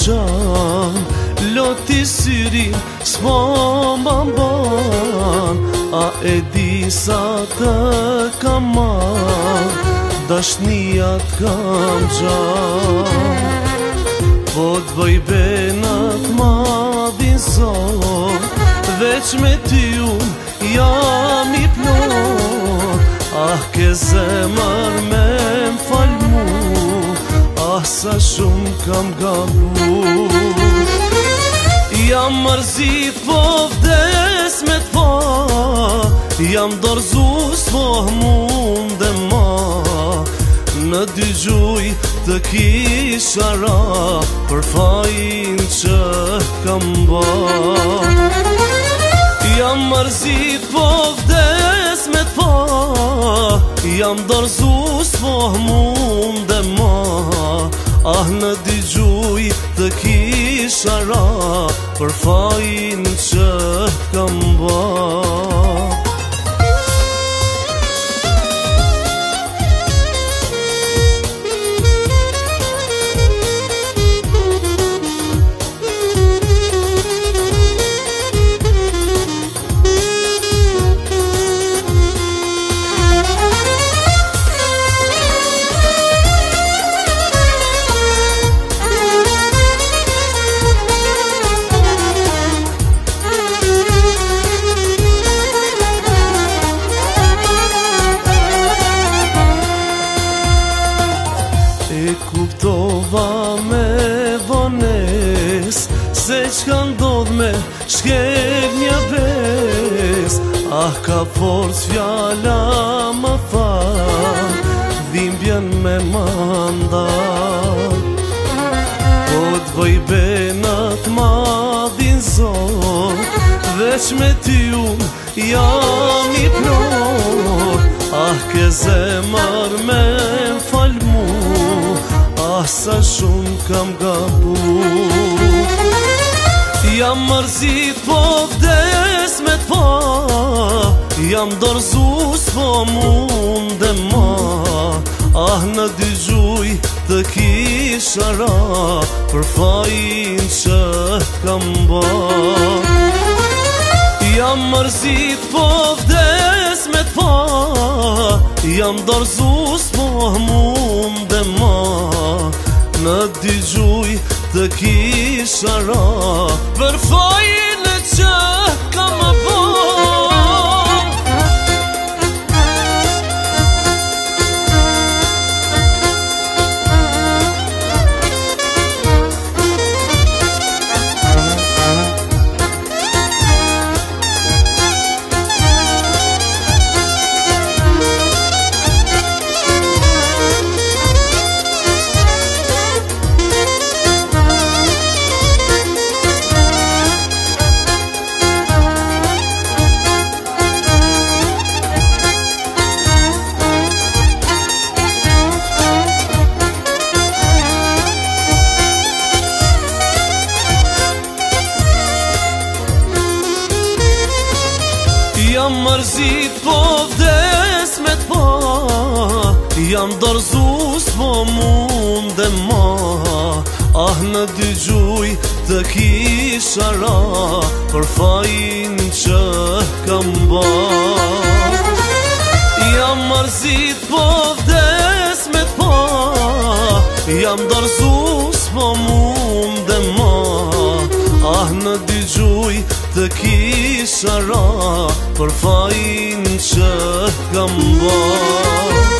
gjan, loti syrin s'po mbamban. A e di sa të kam marr, dashnia t'kam gjan. Po t'bëj benat madhin zot, veç me ty unë jam i plot. Ah, ke zemër me m'fal mu, ah, sa shumë kam gabu. Jam mërzit po vdes me t'fa, jam dorzu s'po munde ma. Në dy gjuj të kisha ra, për fajin që kam ba. Jam mërzit po vdes me t'fa, jam dorzu s'po munde ma. Ah, në dy gjuj të kisha ra, për fajin që kam ba. Kuptova me vones, se qka ndodh me shkel një bes. Ah, ka forc fjala më fal, dhimbjen me mandat. Po t'bëj benat madhin zot, veç me ty unë jam i plot. Ah, ke zemër me m'fal mu, ah, sa shumë kam gabu. Jam mërzit po vdes me t'fa, jam dorzu s'po munde ma. Ah, në dy gjuj të kisha ra, për fajin që kam ba. Jam mërzit po vdes me t'fa, jam dorzu s'po munde ma. Në dy gjuj të kisha ra, për fajin që kam ba. Jam mërzit po vdes me t'fa, jam dorzu s'po munde ma. Ah, në dy gjuj të kisha ra, për fajin që kam ba. Jam mërzit po vdes me t'fa, jam dorzu s'po munde ma. Ah, në dy gjuj të kisha ra, për fajin që kam ba.